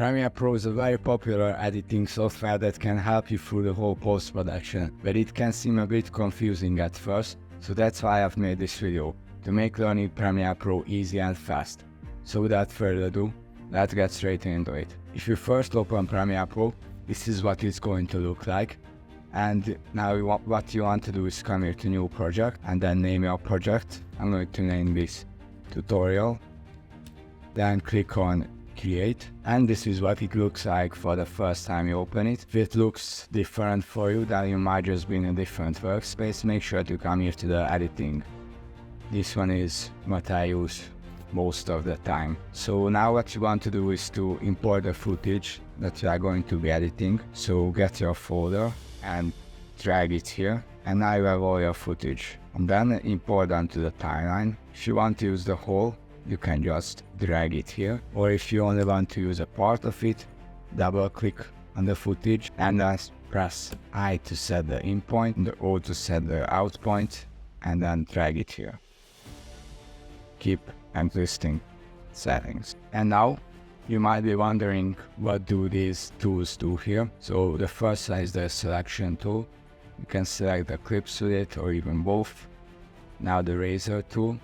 Premiere Pro is a very popular editing software that can help you through the whole post-production, but it can seem a bit confusing at first, so that's why I've made this video, to make learning Premiere Pro easy and fast. So without further ado, let's get straight into it. If you first open Premiere Pro, this is what it's going to look like. And now what you want to do is come here to new project and then name your project. I'm going to name this tutorial. Then click on create, and this is what it looks like for the first time you open it. If it looks different for you, then you might just be in a different workspace. Make sure to come here to the editing. This one is what I use most of the time. So now what you want to do is to import the footage that you are going to be editing. So get your folder and drag it here, and now you have all your footage. And then import them to the timeline. If you want to use the whole, you can just drag it here, or if you only want to use a part of it, double click on the footage and then press I to set the in point and the O to set the out point, and then drag it here. Keep existing settings. And now you might be wondering, what do these tools do here? So the first one is the selection tool. You can select the clips with it or even both. Now the razor tool,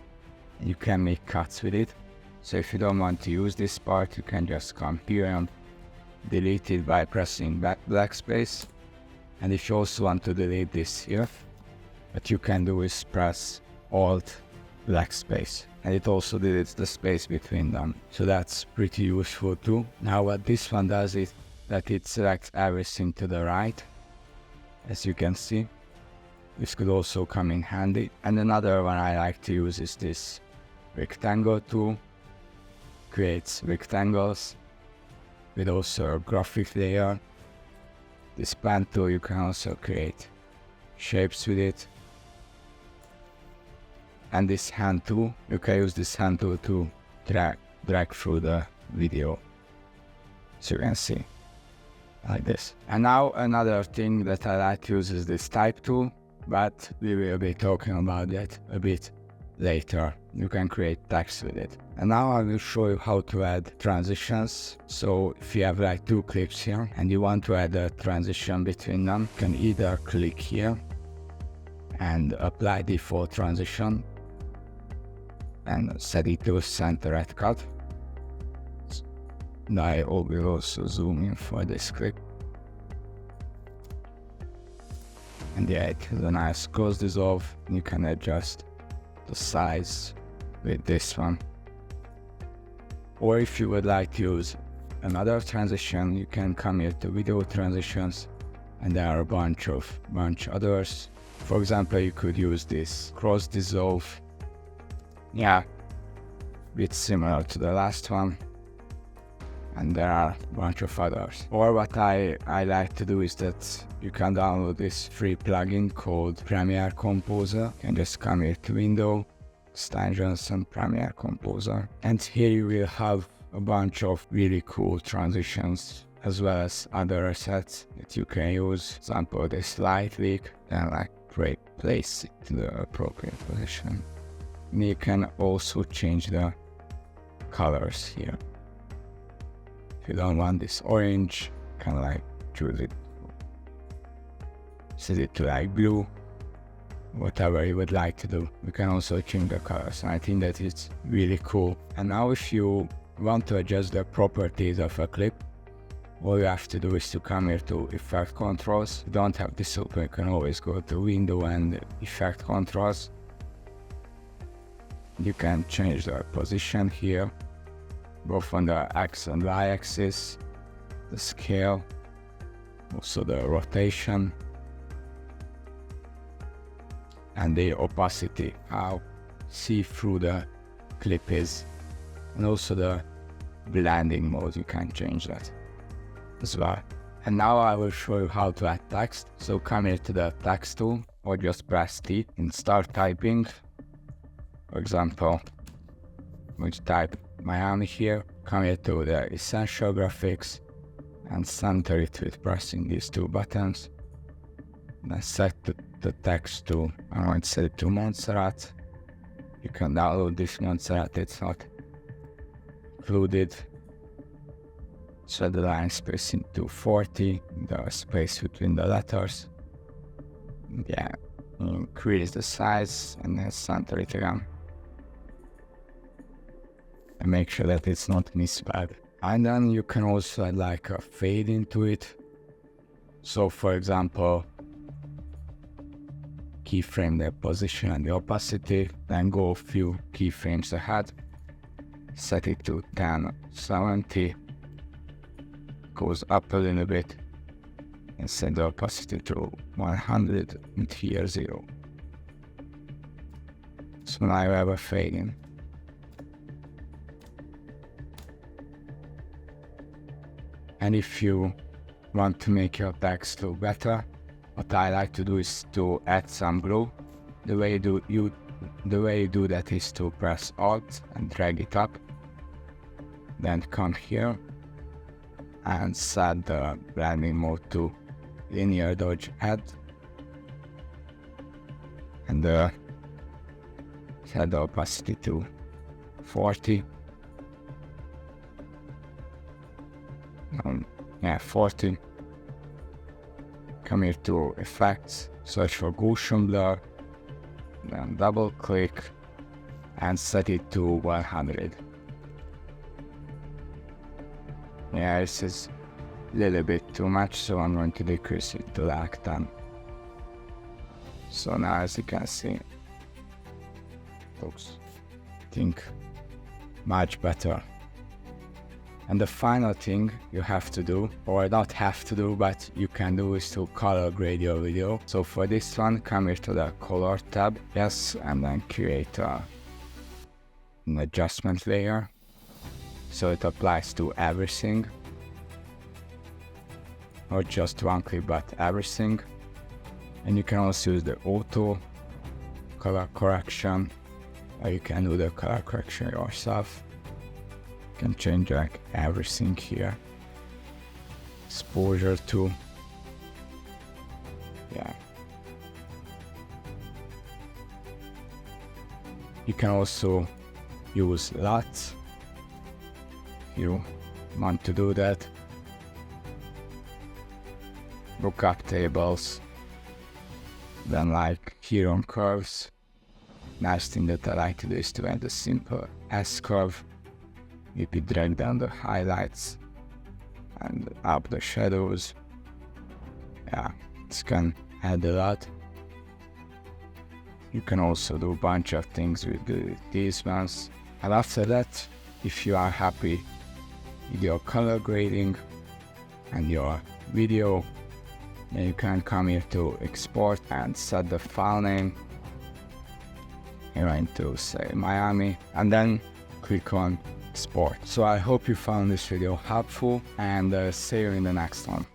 you can make cuts with it. So if you don't want to use this part, you can just come here and delete it by pressing backspace. And if you also want to delete this here, what you can do is press Alt backspace, and it also deletes the space between them. So that's pretty useful too. Now what this one does is that it selects everything to the right, as you can see. This could also come in handy. And another one I like to use is this rectangle tool. Creates rectangles with also a graphic layer. This pen tool, you can also create shapes with it. And this hand tool, you can use this hand tool to drag through the video, so you can see like this. And now another thing that I like to use is this type tool, but we will be talking about that a bit later. You can create text with it. And now I will show you how to add transitions. So if you have like two clips here and you want to add a transition between them, you can either click here and apply default transition and set it to centered cut. Now I will also zoom in for this clip. And yeah, it has a nice cross dissolve. You can adjust the size with this one. Or if you would like to use another transition, you can come here to video transitions, and there are a bunch others. For example, you could use this cross dissolve. Yeah, a bit similar to the last one. And there are a bunch of others. Or what I like to do is that you can download this free plugin called Premiere Composer. You can just come here to Window, Extensions and Premiere Composer. And here you will have a bunch of really cool transitions, as well as other assets that you can use. For example, this light leak, then like place it to the appropriate position. And you can also change the colors here. If you don't want this orange, you can like choose it, set it to like blue, whatever you would like to do. You can also change the colors, and I think that is really cool. And now if you want to adjust the properties of a clip, all you have to do is to come here to Effect Controls. If you don't have this open, you can always go to Window and Effect Controls. You can change the position here, both on the X and Y axis, the scale, also the rotation, and the opacity, how see-through the clip is, and also the blending mode, you can change that as well. And now I will show you how to add text. So come here to the text tool, or just press T and start typing. For example, I'm going to type Miami here, come here to the Essential Graphics and center it with pressing these two buttons. Then set the text to, I'm going to set it to Montserrat. You can download this Montserrat, it's not included. set the line spacing to 40, the space between the letters. Yeah, increase the size and then center it again. And make sure that it's not misspelled. And then you can also add like a fade into it. So for example, keyframe the position and the opacity, then go a few keyframes ahead, set it to 1070, goes up a little bit, and set the opacity to 100 and here 0. So now you have a fade in. And if you want to make your text look better, what I like to do is to add some glow. The way you do that is to press Alt and drag it up, then come here and set the blending mode to linear dodge add, and set the opacity to 40. 40. Come here to effects, search for Gaussian blur, then double click and set it to 100. Yeah, this is a little bit too much, so I'm going to decrease it to like 10. So now, as you can see, looks, I think, much better. And the final thing you have to do, or not have to do, but you can do, is to color grade your video. So for this one, come here to the color tab, yes, and then create an adjustment layer. So it applies to everything, or just one clip, but everything. And you can also use the auto color correction, or you can do the color correction yourself. You can change like everything here. Exposure too. Yeah. You can also use LUT if you want to do that. Lookup tables. Then like here on curves. Nice thing that I like to do is to add a simple S curve. Maybe drag down the highlights and up the shadows. Yeah, this can add a lot. You can also do a bunch of things with these ones. And after that, if you are happy with your color grading and your video, then you can come here to export and set the file name. I'm going to say Miami, and then click on export. So I hope you found this video helpful, and see you in the next one.